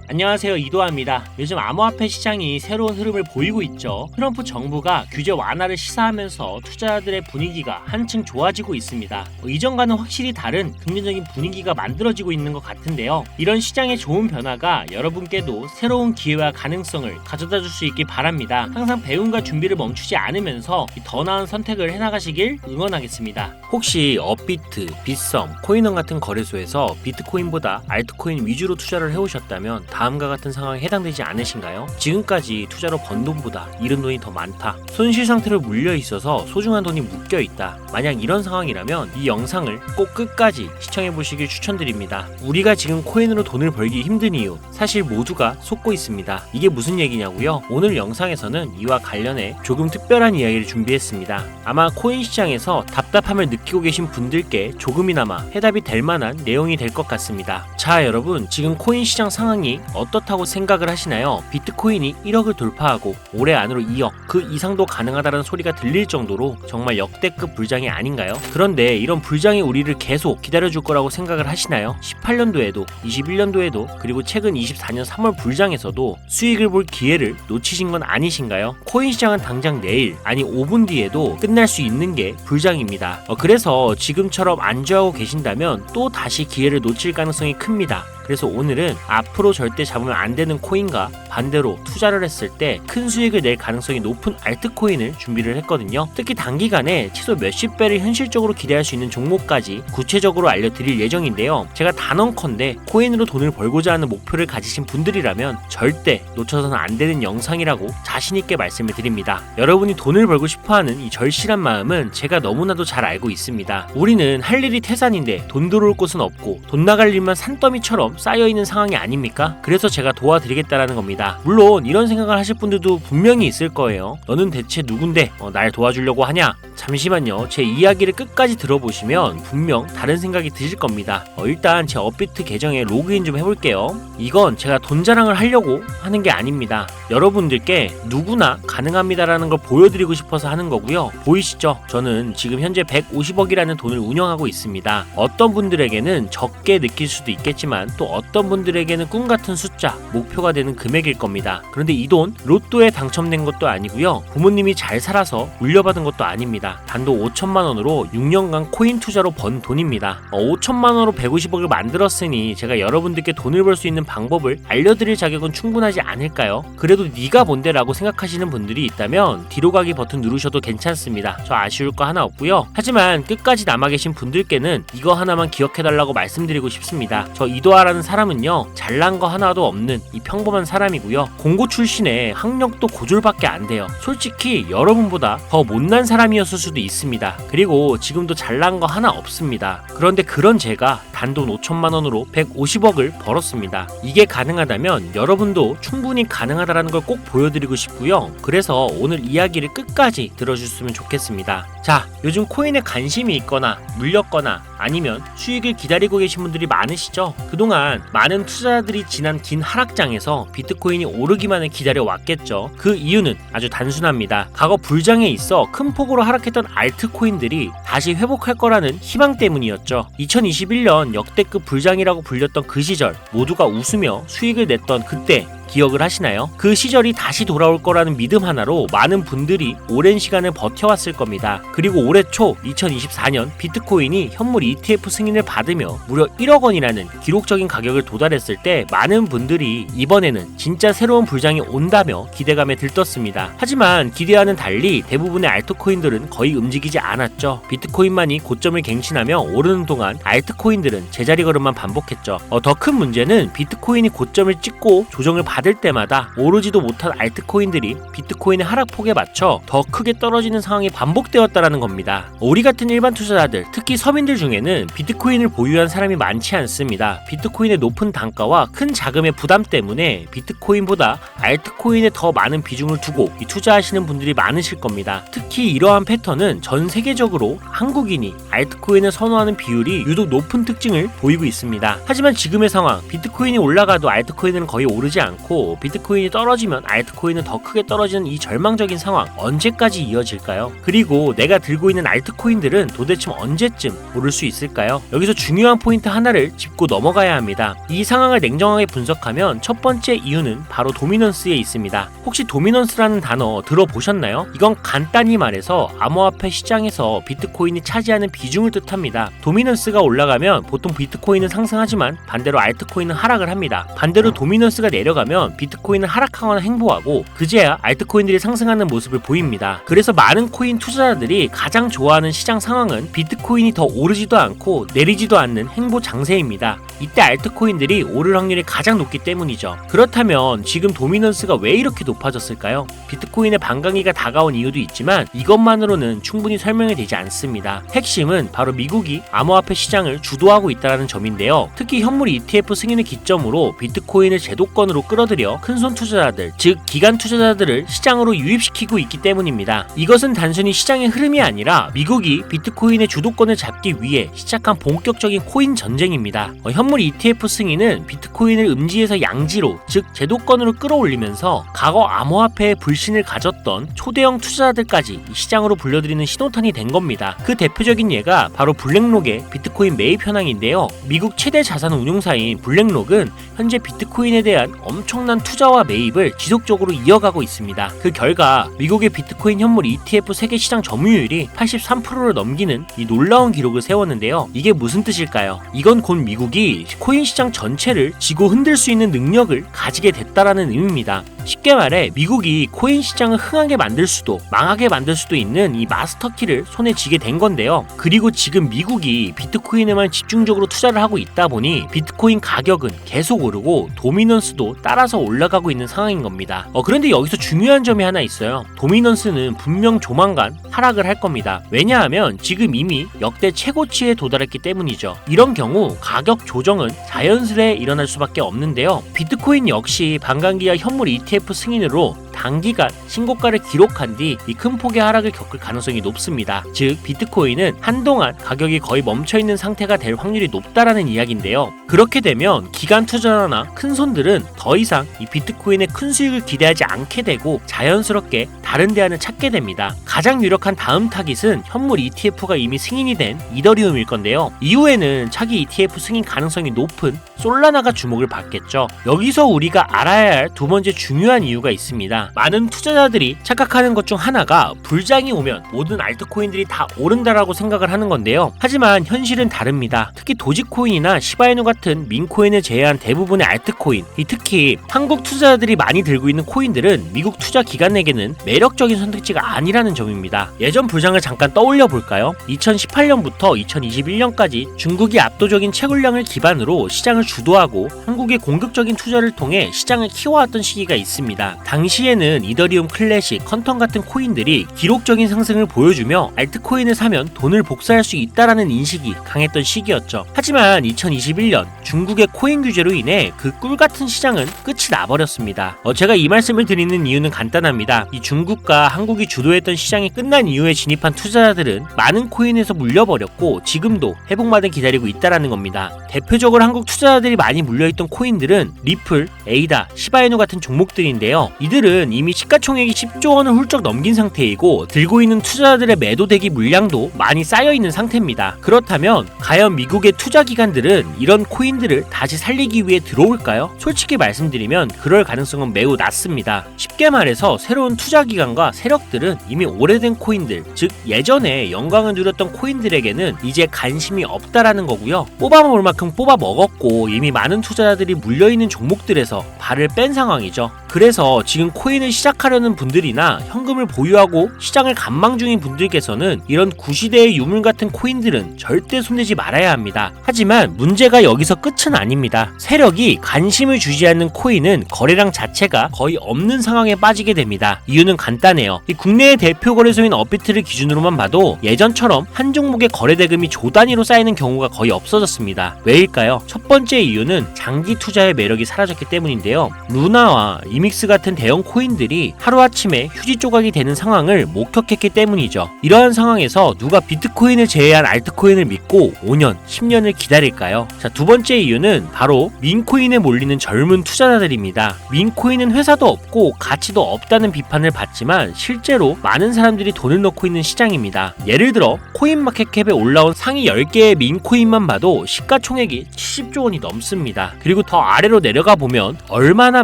안녕하세요, 이도아입니다. 요즘 암호화폐 시장이 새로운 흐름을 보이고 있죠. 트럼프 정부가 규제 완화를 시사하면서 투자자들의 분위기가 한층 좋아지고 있습니다. 이전과는 확실히 다른 긍정적인 분위기가 만들어지고 있는 것 같은데요. 이런 시장의 좋은 변화가 여러분께도 새로운 기회와 가능성을 가져다 줄 수 있길 바랍니다. 항상 배움과 준비를 멈추지 않으면서 더 나은 선택을 해나가시길 응원하겠습니다. 혹시 업비트, 빗썸, 코인원 같은 거래소에서 비트코인보다 알트코인 위주로 투자를 해오셨다면 다음과 같은 상황에 해당되지 않으신가요? 지금까지 투자로 번 돈보다 잃은 돈이 더 많다. 손실 상태로 물려 있어서 소중한 돈이 묶여 있다. 만약 이런 상황이라면 이 영상을 꼭 끝까지 시청해 보시길 추천드립니다. 우리가 지금 코인으로 돈을 벌기 힘든 이유, 사실 모두가 속고 있습니다. 이게 무슨 얘기냐고요? 오늘 영상에서는 이와 관련해 조금 특별한 이야기를 준비했습니다. 아마 코인 시장에서 답답함을 느끼고 계신 분들께 조금이나마 해답이 될 만한 내용이 될 것 같습니다. 자, 여러분, 지금 코인 시장 상황이 어떻다고 생각을 하시나요? 비트코인이 1억을 돌파하고 올해 안으로 2억, 그 이상도 가능하다는 소리가 들릴 정도로 정말 역대급 불장이 아닌가요? 그런데 이런 불장이 우리를 계속 기다려줄 거라고 생각을 하시나요? 18년도에도, 21년도에도, 그리고 최근 24년 3월 불장에서도 수익을 볼 기회를 놓치신 건 아니신가요? 코인 시장은 당장 내일, 아니 5분 뒤에도 끝날 수 있는 게 불장입니다. 그래서 지금처럼 안주하고 계신다면 또 다시 기회를 놓칠 가능성이 큽니다. 그래서 오늘은 앞으로 절대 잡으면 안 되는 코인과 반대로 투자를 했을 때 큰 수익을 낼 가능성이 높은 알트코인을 준비를 했거든요. 특히 단기간에 최소 몇십 배를 현실적으로 기대할 수 있는 종목까지 구체적으로 알려드릴 예정인데요. 제가 단언컨대 코인으로 돈을 벌고자 하는 목표를 가지신 분들이라면 절대 놓쳐서는 안 되는 영상이라고 자신있게 말씀을 드립니다. 여러분이 돈을 벌고 싶어하는 이 절실한 마음은 제가 너무나도 잘 알고 있습니다. 우리는 할 일이 태산인데 돈 들어올 곳은 없고 돈 나갈 일만 산더미처럼 쌓여있는 상황이 아닙니까? 그래서 제가 도와드리겠다라는 겁니다. 물론 이런 생각을 하실 분들도 분명히 있을 거예요. 너는 대체 누군데 날 도와주려고 하냐? 잠시만요. 제 이야기를 끝까지 들어보시면 분명 다른 생각이 드실 겁니다. 일단 제 업비트 계정에 로그인 좀 해볼게요. 이건 제가 돈 자랑을 하려고 하는 게 아닙니다. 여러분들께 누구나 가능합니다라는 걸 보여드리고 싶어서 하는 거고요. 보이시죠? 저는 지금 현재 150억이라는 돈을 운영하고 있습니다. 어떤 분들에게는 적게 느낄 수도 있겠지만 또 어떤 분들에게는 꿈같은 숫자, 목표가 되는 금액일 겁니다. 그런데 이 돈 로또에 당첨된 것도 아니고요. 부모님이 잘 살아서 물려받은 것도 아닙니다. 단돈 5천만 원으로 6년간 코인 투자로 번 돈입니다. 5천만 원으로 150억을 만들었으니 제가 여러분들께 돈을 벌 수 있는 방법을 알려드릴 자격은 충분하지 않을까요? 그래도 네가 뭔데 라고 생각하시는 분들이 있다면 뒤로 가기 버튼 누르셔도 괜찮습니다. 저 아쉬울 거 하나 없고요. 하지만 끝까지 남아 계신 분들께는 이거 하나만 기억해달라고 말씀드리고 싶습니다. 저 이도아라는 사람은요, 잘난 거 하나도 없는 이 평범한 사람이고요. 공고 출신에 학력도 고졸밖에 안 돼요. 솔직히 여러분보다 더 못난 사람이었을 수도 있습니다. 그리고 지금도 잘난 거 하나 없습니다. 그런데 그런 제가 단돈 5천만 원으로 150억을 벌었습니다. 이게 가능하다면 여러분도 충분히 가능하다라는 걸 꼭 보여드리고 싶고요. 그래서 오늘 이야기를 끝까지 들어주셨으면 좋겠습니다. 자, 요즘 코인에 관심이 있거나 물렸거나 아니면 수익을 기다리고 계신 분들이 많으시죠? 그동안 많은 투자자들이 지난 긴 하락장에서 비트코인이 오르기만을 기다려왔겠죠. 그 이유는 아주 단순합니다. 과거 불장에 있어 큰 폭으로 하락했던 알트코인들이 다시 회복할 거라는 희망 때문이었죠. 2021년 역대급 불장이라고 불렸던 그 시절 모두가 웃으며 수익을 냈던 그때 기억을 하시나요? 그 시절이 다시 돌아올 거라는 믿음 하나로 많은 분들이 오랜 시간을 버텨왔을 겁니다. 그리고 올해 초 2024년 비트코인이 현물 ETF 승인을 받으며 무려 1억 원이라는 기록적인 가격을 도달했을 때 많은 분들이 이번에는 진짜 새로운 불장이 온다며 기대감에 들떴습니다. 하지만 기대와는 달리 대부분의 알트코인들은 거의 움직이지 않았죠. 비트코인만이 고점을 갱신하며 오르는 동안 알트코인들은 제자리 걸음만 반복했죠. 더 큰 문제는 비트코인이 고점을 찍고 조정을 받을 때마다 오르지도 못한 알트코인들이 비트코인의 하락폭에 맞춰 더 크게 떨어지는 상황이 반복되었다라는 겁니다. 우리 같은 일반 투자자들, 특히 서민들 중에는 비트코인을 보유한 사람이 많지 않습니다. 비트코인의 높은 단가와 큰 자금의 부담 때문에 비트코인보다 알트코인에 더 많은 비중을 두고 투자하시는 분들이 많으실 겁니다. 특히 이러한 패턴은 전 세계적으로 한국인이 알트코인을 선호하는 비율이 유독 높은 특징을 보이고 있습니다. 하지만 지금의 상황, 비트코인이 올라가도 알트코인은 거의 오르지 않고 않고 비트코인이 떨어지면 알트코인은 더 크게 떨어지는 이 절망적인 상황 언제까지 이어질까요? 그리고 내가 들고 있는 알트코인들은 도대체 언제쯤 오를 수 있을까요? 여기서 중요한 포인트 하나를 짚고 넘어가야 합니다. 이 상황을 냉정하게 분석하면 첫 번째 이유는 바로 도미넌스에 있습니다. 혹시 도미넌스라는 단어 들어보셨나요? 이건 간단히 말해서 암호화폐 시장에서 비트코인이 차지하는 비중을 뜻합니다. 도미넌스가 올라가면 보통 비트코인은 상승하지만 반대로 알트코인은 하락을 합니다. 반대로 도미넌스가 내려가면 비트코인은 하락하거나 행보하고 그제야 알트코인들이 상승하는 모습을 보입니다. 그래서 많은 코인 투자자들이 가장 좋아하는 시장 상황은 비트코인이 더 오르지도 않고 내리지도 않는 행보 장세입니다. 이때 알트코인들이 오를 확률이 가장 높기 때문이죠. 그렇다면 지금 도미넌스가 왜 이렇게 높아졌을까요? 비트코인의 반강기가 다가온 이유도 있지만 이것만으로는 충분히 설명이 되지 않습니다. 핵심은 바로 미국이 암호화폐 시장을 주도하고 있다는 점인데요. 특히 현물 ETF 승인을 기점으로 비트코인을 제도권으로 끌어들여 큰손 투자자들, 즉 기관 투자자들을 시장으로 유입시키고 있기 때문입니다. 이것은 단순히 시장의 흐름이 아니라 미국이 비트코인의 주도권을 잡기 위해 시작한 본격적인 코인 전쟁입니다. 현물 ETF 승인은 비트코인을 음지에서 양지로, 즉 제도권으로 끌어올리면서 과거 암호화폐에 불신을 가졌던 초대형 투자자들까지 시장으로 불러들이는 신호탄이 된 겁니다. 그 대표적인 예가 바로 블랙록의 비트코인 매입 현황인데요. 미국 최대 자산 운용사인 블랙록은 현재 비트코인에 대한 엄청난 투자와 매입을 지속적으로 이어가고 있습니다. 그 결과 미국의 비트코인 현물 ETF 세계 시장 점유율이 83%를 넘기는 이 놀라운 기록을 세웠는데요. 이게 무슨 뜻일까요? 이건 곧 미국이 코인 시장 전체를 지고 흔들 수 있는 능력을 가지게 됐다라는 의미입니다. 쉽게 말해 미국이 코인 시장을 흥하게 만들 수도 망하게 만들 수도 있는 이 마스터키를 손에 쥐게 된 건데요. 그리고 지금 미국이 비트코인에만 집중적으로 투자를 하고 있다 보니 비트코인 가격은 계속 오르고 도미넌스도 따라서 올라가고 있는 상황인 겁니다. 그런데 여기서 중요한 점이 하나 있어요. 도미넌스는 분명 조만간 하락을 할 겁니다. 왜냐하면 지금 이미 역대 최고치에 도달했기 때문이죠. 이런 경우 가격 조정은 자연스레 일어날 수밖에 없는데요. 비트코인 역시 반감기와 현물 ETF 승인으로 단기간 신고가를 기록한 뒤 이 큰 폭의 하락을 겪을 가능성이 높습니다. 즉 비트코인은 한동안 가격이 거의 멈춰있는 상태가 될 확률이 높다라는 이야기인데요. 그렇게 되면 기관 투자자나 큰 손들은 더 이상 이 비트코인의 큰 수익을 기대하지 않게 되고 자연스럽게 다른 대안을 찾게 됩니다. 가장 유력한 다음 타깃은 현물 ETF가 이미 승인이 된 이더리움일 건데요. 이후에는 차기 ETF 승인 가능성이 높은 솔라나가 주목을 받겠죠. 여기서 우리가 알아야 할 두 번째 중요한 이유가 있습니다. 많은 투자자들이 착각하는 것 중 하나가 불장이 오면 모든 알트코인들이 다 오른다라고 생각을 하는 건데요. 하지만 현실은 다릅니다. 특히 도지코인이나 시바이누 같은 민코인을 제외한 대부분의 알트코인, 특히 한국 투자자들이 많이 들고 있는 코인들은 미국 투자 기관에게는 매력적인 선택지가 아니라는 점입니다. 예전 불장을 잠깐 떠올려 볼까요? 2018년부터 2021년까지 중국이 압도적인 채굴량을 기반으로 시장을 주도하고 한국의 공격적인 투자를 통해 시장을 키워왔던 시기가 있습니다. 당시에는 이더리움 클래식, 컨텀 같은 코인들이 기록적인 상승을 보여주며 알트코인을 사면 돈을 복사할 수 있다라는 인식이 강했던 시기였죠. 하지만 2021년 중국의 코인 규제로 인해 그 꿀같은 시장은 끝이 나버렸습니다. 제가 이 말씀을 드리는 이유는 간단합니다. 이 중국과 한국이 주도했던 시장이 끝난 이후에 진입한 투자자들은 많은 코인에서 물려버렸고 지금도 회복마저 기다리고 있다라는 겁니다. 대표적으로 한국 투자자들이 많이 물려있던 코인들은 리플, 에이다, 시바이누 같은 종목들인데요. 이들은 이미 시가총액이 10조 원을 훌쩍 넘긴 상태이고 들고 있는 투자자들의 매도 대기 물량도 많이 쌓여있는 상태입니다. 그렇다면 과연 미국의 투자기관들은 이런 코인들을 다시 살리기 위해 들어올까요? 솔직히 말씀드리면 그럴 가능성은 매우 낮습니다. 쉽게 말해서 새로운 투자기관과 세력들은 이미 오래된 코인들, 즉 예전에 영광을 누렸던 코인들에게는 이제 관심이 없다라는 거고요. 뽑아먹을 만큼 뽑아먹었고 이미 많은 투자자들이 물려있는 종목들에서 발을 뺀 상황이죠. 그래서 지금 코인을 시작하려는 분들이나 현금을 보유하고 시장을 관망 중인 분들께서는 이런 구시대의 유물 같은 코인들은 절대 손대지 말아야 합니다. 하지만 문제가 여기서 끝은 아닙니다. 세력이 관심을 주지 않는 코인은 거래량 자체가 거의 없는 상황에 빠지게 됩니다. 이유는 간단해요. 이 국내의 대표 거래소인 업비트를 기준으로만 봐도 예전처럼 한 종목의 거래 대금이 조 단위로 쌓이는 경우가 거의 없어졌습니다. 왜일까요? 첫 번째 이유는 장기 투자의 매력이 사라졌기 때문인데요. 루나와 이믹스 같은 대형 코인 코인들이 하루아침에 휴지 조각이 되는 상황을 목격했기 때문이죠. 이러한 상황에서 누가 비트코인을 제외한 알트코인을 믿고 5년, 10년을 기다릴까요? 자, 두 번째 이유는 바로 민코인에 몰리는 젊은 투자자들입니다. 민코인은 회사도 없고 가치도 없다는 비판을 받지만 실제로 많은 사람들이 돈을 넣고 있는 시장입니다. 예를 들어 코인마켓캡에 올라온 상위 10개의 민코인만 봐도 시가총액이 70조 원이 넘습니다. 그리고 더 아래로 내려가 보면 얼마나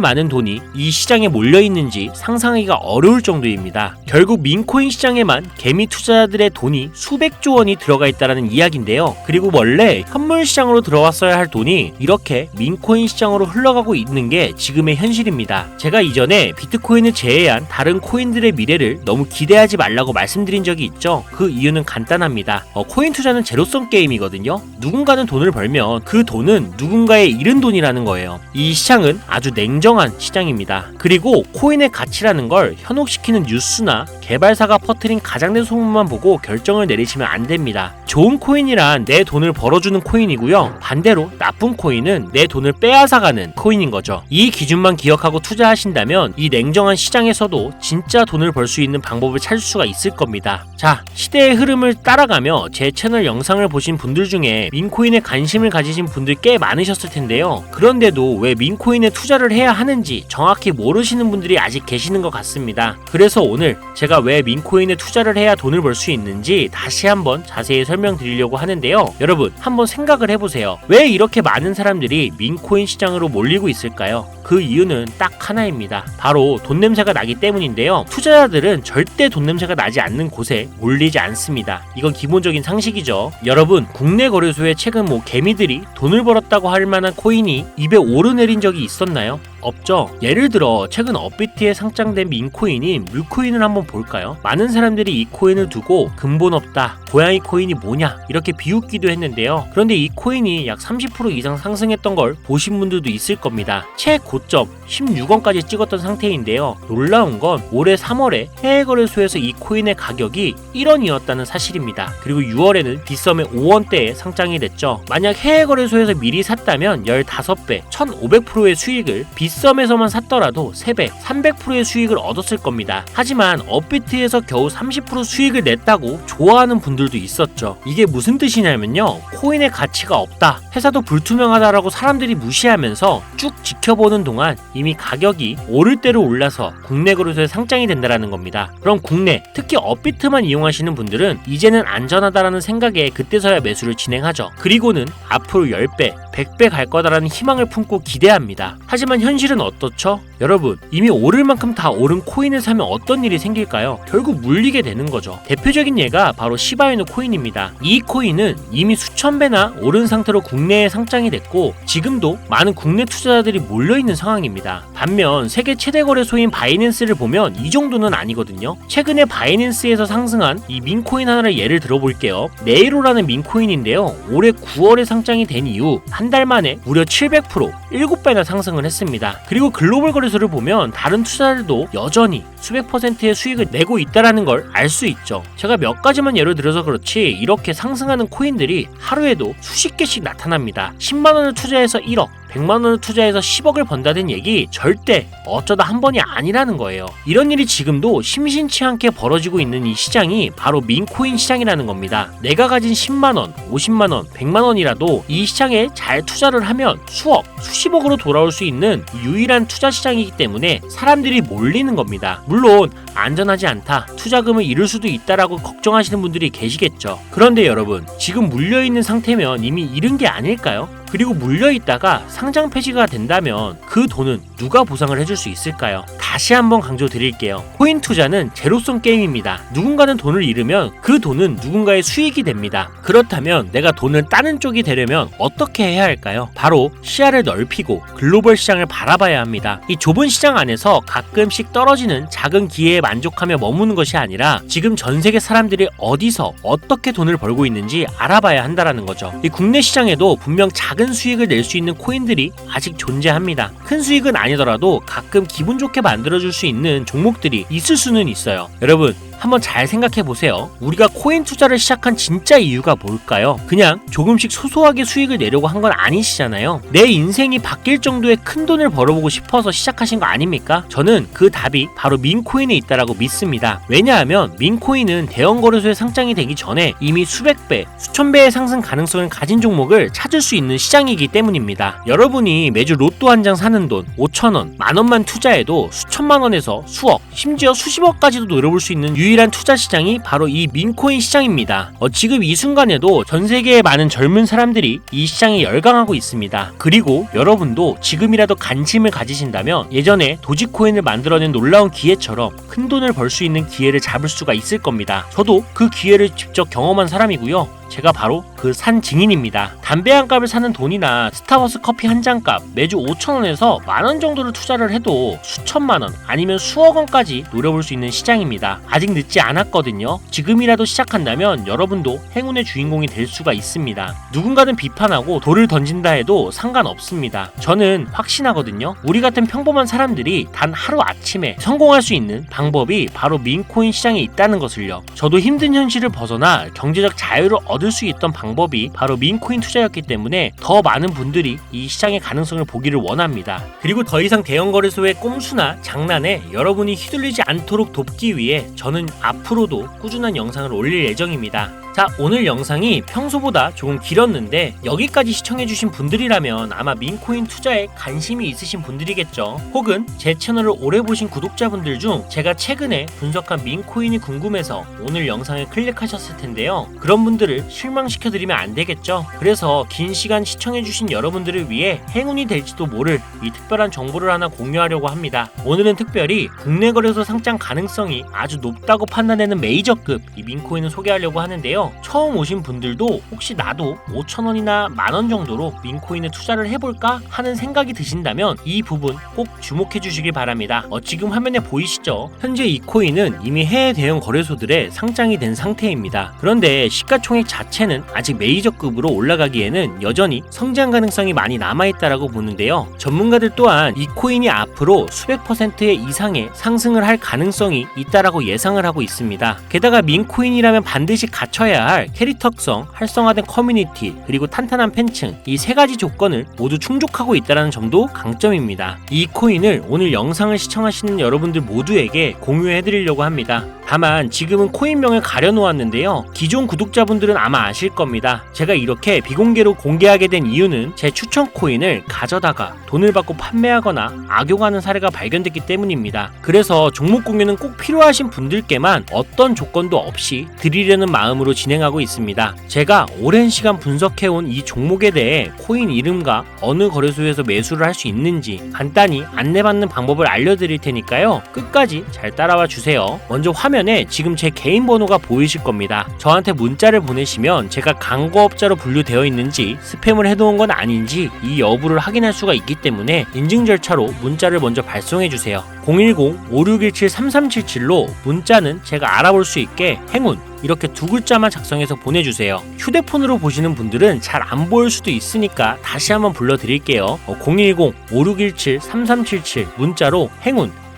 많은 돈이 이 시장에 몰려 있는지 상상하기가 어려울 정도입니다. 결국 민코인 시장에만 개미 투자자들의 돈이 수백조 원이 들어가 있다는 이야기인데요. 그리고 원래 현물 시장으로 들어왔어야 할 돈이 이렇게 민코인 시장으로 흘러가고 있는 게 지금의 현실입니다. 제가 이전에 비트코인을 제외한 다른 코인들의 미래를 너무 기대하지 말라고 말씀드린 적이 있죠. 그 이유는 간단합니다. 코인 투자는 제로섬 게임이거든요. 누군가는 돈을 벌면 그 돈은 누군가의 잃은 돈이라는 거예요. 이 시장은 아주 냉정한 시장입니다. 그리고 코인의 가치라는 걸 현혹시키는 뉴스나 개발사가 퍼뜨린 가장된 소문만 보고 결정을 내리시면 안 됩니다. 좋은 코인이란 내 돈을 벌어주는 코인이고요. 반대로 나쁜 코인은 내 돈을 빼앗아가는 코인인 거죠. 이 기준만 기억하고 투자하신다면 이 냉정한 시장에서도 진짜 돈을 벌 수 있는 방법을 찾을 수가 있을 겁니다. 자, 시대의 흐름을 따라가며 제 채널 영상을 보신 분들 중에 민코인에 관심을 가지신 분들 꽤 많으셨을 텐데요. 그런데도 왜 민코인에 투자를 해야 하는지 정확히 모르시는 분들이 아직 계시는 것 같습니다. 그래서 오늘 제가 왜 민코인에 투자를 해야 돈을 벌 수 있는지 다시 한번 자세히 설명드리려고 하는데요. 여러분, 한번 생각을 해보세요. 왜 이렇게 많은 사람들이 민코인 시장으로 몰리고 있을까요? 그 이유는 딱 하나입니다. 바로 돈 냄새가 나기 때문인데요. 투자자들은 절대 돈 냄새가 나지 않는 곳에 몰리지 않습니다. 이건 기본적인 상식이죠. 여러분, 국내 거래소에 최근 개미들이 돈을 벌었다고 할 만한 코인이 입에 오르내린 적이 있었나요? 없죠. 예를 들어 최근 업비트에 상장된 민코인인 뮤코인을 한번 볼까요? 많은 사람들이 이 코인을 두고 근본 없다, 고양이 코인이 뭐냐 이렇게 비웃기도 했는데요. 그런데 이 코인이 약 30% 이상 상승했던 걸 보신 분들도 있을 겁니다. 최고점 16원까지 찍었던 상태인데요. 놀라운 건 올해 3월에 해외 거래소에서 이 코인의 가격이 1원이었다는 사실입니다. 그리고 6월에는 빗썸에 5원대에 상장이 됐죠. 만약 해외 거래소에서 미리 샀다면 15배, 1500%의 수익을 빗썸에서만 샀더라도 3배, 300%의 수익을 얻었을 겁니다. 하지만 업비트에서 겨우 30% 수익을 냈다고 좋아하는 분들도 있었죠. 이게 무슨 뜻이냐면요. 코인의 가치가 없다, 회사도 불투명하다라고 사람들이 무시하면서 쭉 지켜보는 동안 이미 가격이 오를 대로 올라서 국내 거래소에 상장이 된다는 겁니다. 그럼 국내, 특히 업비트만 이용하시는 분들은 이제는 안전하다라는 생각에 그때서야 매수를 진행하죠. 그리고는 앞으로 10배, 100배 갈 거다라는 희망을 품고 기대합니다. 하지만 현실은 어떻죠? 여러분, 이미 오를 만큼 다 오른 코인을 사면 어떤 일이 생길까요? 결국 물리게 되는 거죠. 대표적인 예가 바로 시바이누 코인입니다. 이 코인은 이미 수천 배나 오른 상태로 국내에 상장이 됐고 지금도 많은 국내 투자자들이 몰려있는 상황입니다. 반면 세계 최대 거래소인 바이낸스를 보면 이 정도는 아니거든요. 최근에 바이낸스에서 상승한 이 민코인 하나를 예를 들어볼게요. 네이로라는 민코인인데요. 올해 9월에 상장이 된 이후 한 달 만에 무려 700%, 7배나 상승을 했습니다. 그리고 글로벌 거래소를 보면 다른 투자자들도 여전히 수백 %의 수익을 내고 있다는 걸 알 수 있죠. 제가 몇 가지만 예를 들어서 그렇지 이렇게 상승하는 코인들이 하루에도 수십 개씩 나타납니다. 10만원을 투자해서 1억, 100만원을 투자해서 10억을 번다는 얘기 절대 어쩌다 한 번이 아니라는 거예요. 이런 일이 지금도 심심치 않게 벌어지고 있는 이 시장이 바로 민코인 시장이라는 겁니다. 내가 가진 10만원, 50만원, 100만원이라도 이 시장에 잘 투자를 하면 수억, 수십억으로 돌아올 수 있는 유일한 투자 시장이기 때문에 사람들이 몰리는 겁니다. 물론 안전하지 않다, 투자금을 잃을 수도 있다라고 걱정하시는 분들이 계시겠죠. 그런데 여러분, 지금 물려있는 상태면 이미 잃은 게 아닐까요? 그리고 물려있다가 상장 폐지가 된다면 그 돈은 누가 보상을 해줄 수 있을까요? 다시 한번 강조드릴게요. 코인 투자는 제로섬 게임입니다. 누군가는 돈을 잃으면 그 돈은 누군가의 수익이 됩니다. 그렇다면 내가 돈을 따는 쪽이 되려면 어떻게 해야 할까요? 바로 시야를 넓히고 글로벌 시장을 바라봐야 합니다. 이 좁은 시장 안에서 가끔씩 떨어지는 작은 기회에 만족하며 머무는 것이 아니라 지금 전 세계 사람들이 어디서 어떻게 돈을 벌고 있는지 알아봐야 한다는 거죠. 이 국내 시장에도 분명 작은 수익을 낼 수 있는 코인들이 아직 존재합니다. 큰 수익은 아니더라도 가끔 기분 좋게 만들어줄 수 있는 종목들이 있을 수는 있어요. 여러분, 한번 잘 생각해보세요. 우리가 코인 투자를 시작한 진짜 이유가 뭘까요? 그냥 조금씩 소소하게 수익을 내려고 한 건 아니시잖아요. 내 인생이 바뀔 정도의 큰 돈을 벌어보고 싶어서 시작하신 거 아닙니까? 저는 그 답이 바로 민코인에 있다라고 믿습니다. 왜냐하면 민코인은 대형 거래소에 상장이 되기 전에 이미 수백 배, 수천 배의 상승 가능성을 가진 종목을 찾을 수 있는 시장이기 때문입니다. 여러분이 매주 로또 한 장 사는 돈 5,000원, 만원만 투자해도 수천만 원에서 수억, 심지어 수십억까지도 노려볼 수 있는 유일한 투자 시장이 바로 이 민코인 시장입니다. 지금 이 순간에도 전 세계의 많은 젊은 사람들이 이 시장에 열광하고 있습니다. 그리고 여러분도 지금이라도 관심을 가지신다면 예전에 도지코인을 만들어낸 놀라운 기회처럼 큰 돈을 벌 수 있는 기회를 잡을 수가 있을 겁니다. 저도 그 기회를 직접 경험한 사람이고요. 제가 바로 그 산 증인입니다. 담배 한 값을 사는 돈이나 스타벅스 커피 한 잔 값 매주 5,000원에서 만원 정도를 투자를 해도 수천만원 아니면 수억 원까지 노려볼 수 있는 시장입니다. 아직 늦지 않았거든요. 지금이라도 시작한다면 여러분도 행운의 주인공이 될 수가 있습니다. 누군가는 비판하고 돌을 던진다 해도 상관없습니다. 저는 확신하거든요. 우리 같은 평범한 사람들이 단 하루 아침에 성공할 수 있는 방법이 바로 민코인 시장에 있다는 것을요. 저도 힘든 현실을 벗어나 경제적 자유를 얻을 수 있던 방법이 바로 민코인 투자였기 때문에 더 많은 분들이 이 시장의 가능성을 보기를 원합니다. 그리고 더 이상 대형 거래소의 꼼수나 장난에 여러분이 휘둘리지 않도록 돕기 위해 저는 앞으로도 꾸준한 영상을 올릴 예정입니다. 자, 오늘 영상이 평소보다 조금 길었는데 여기까지 시청해주신 분들이라면 아마 민코인 투자에 관심이 있으신 분들이겠죠. 혹은 제 채널을 오래 보신 구독자분들 중 제가 최근에 분석한 민코인이 궁금해서 오늘 영상을 클릭하셨을 텐데요. 그런 분들을 실망시켜드리면 안 되겠죠. 그래서 긴 시간 시청해주신 여러분들을 위해 행운이 될지도 모를 이 특별한 정보를 하나 공유하려고 합니다. 오늘은 특별히 국내 거래소 상장 가능성이 아주 높다고 판단되는 메이저급 이 민코인을 소개하려고 하는데요. 처음 오신 분들도 혹시 나도 5,000원이나 만원 정도로 민코인에 투자를 해볼까 하는 생각이 드신다면 이 부분 꼭 주목해 주시길 바랍니다. 지금 화면에 보이시죠? 현재 이 코인은 이미 해외 대형 거래소들에 상장이 된 상태입니다. 그런데 시가총액 자체는 아직 메이저급으로 올라가기에는 여전히 성장 가능성이 많이 남아있다라고 보는데요. 전문가들 또한 이 코인이 앞으로 수백 퍼센트의 이상의 상승을 할 가능성이 있다라고 예상을 하고 있습니다. 게다가 민코인이라면 반드시 갖춰야 할 캐릭터성, 활성화된 커뮤니티, 그리고 탄탄한 팬층 이 세 가지 조건을 모두 충족하고 있다는 점도 강점입니다. 이 코인을 오늘 영상을 시청하시는 여러분들 모두에게 공유해드리려고 합니다. 다만 지금은 코인명을 가려놓았는데요. 기존 구독자분들은 아마 아실 겁니다. 제가 이렇게 비공개로 공개하게 된 이유는 제 추천 코인을 가져다가 돈을 받고 판매하거나 악용하는 사례가 발견됐기 때문입니다. 그래서 종목 공유는 꼭 필요하신 분들께만 어떤 조건도 없이 드리려는 마음으로 진행하고 있습니다. 제가 오랜 시간 분석해온 이 종목에 대해 코인 이름과 어느 거래소에서 매수를 할 수 있는지 간단히 안내받는 방법을 알려드릴 테니까요. 끝까지 잘 따라와 주세요. 먼저 화면에 지금 제 개인 번호가 보이실 겁니다. 저한테 문자를 보내시면 제가 광고업자로 분류되어 있는지 스팸을 해놓은 건 아닌지 이 여부를 확인할 수가 있기 때문에 인증 절차로 문자를 먼저 발송해 주세요. 010-5617-3377로 문자는 제가 알아볼 수 있게 행운 이렇게 두 글자만 작성해서 보내주세요. 휴대폰으로 보시는 분들은 잘 안 보일 수도 있으니까 다시 한번 불러드릴게요. 010-5617-3377 문자로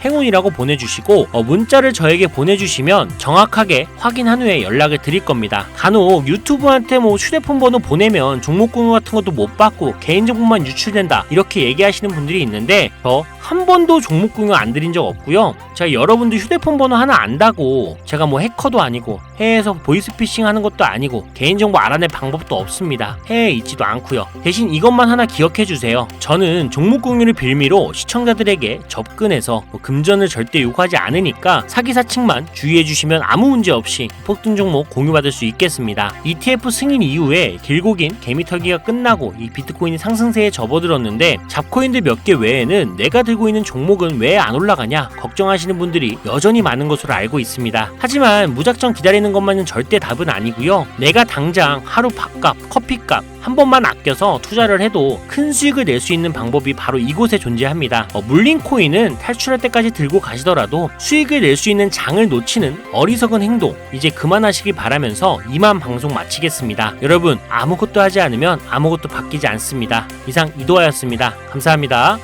행운이라고 보내주시고 문자를 저에게 보내주시면 정확하게 확인한 후에 연락을 드릴 겁니다. 간혹 유튜브한테 휴대폰 번호 보내면 종목 공유 같은 것도 못 받고 개인정보만 유출된다 이렇게 얘기하시는 분들이 있는데 저 한 번도 종목 공유 안 드린 적 없고요. 제가 여러분들 휴대폰 번호 하나 안다고 제가 해커도 아니고 해외에서 보이스피싱 하는 것도 아니고 개인정보 알아낼 방법도 없습니다. 해외에 있지도 않고요. 대신 이것만 하나 기억해 주세요. 저는 종목 공유를 빌미로 시청자들에게 접근해서 금전을 절대 요구하지 않으니까 사기사측만 주의해 주시면 아무 문제 없이 폭등 종목 공유받을 수 있겠습니다. ETF 승인 이후에 길고 긴 개미털기가 끝나고 이 비트코인이 상승세에 접어들었는데 잡코인들 몇 개 외에는 내가 들고 있는 종목은 왜 안 올라가냐 걱정하시는 분들이 여전히 많은 것으로 알고 있습니다. 하지만 무작정 기다리는 것만은 절대 답은 아니고요. 내가 당장 하루 밥값, 커피값 한 번만 아껴서 투자를 해도 큰 수익을 낼 수 있는 방법이 바로 이곳에 존재합니다. 물린 코인은 탈출할 때까지 들고 가시더라도 수익을 낼 수 있는 장을 놓치는 어리석은 행동 이제 그만하시길 바라면서 이만 방송 마치겠습니다. 여러분 아무것도 하지 않으면 아무것도 바뀌지 않습니다. 이상 이도하였습니다. 감사합니다.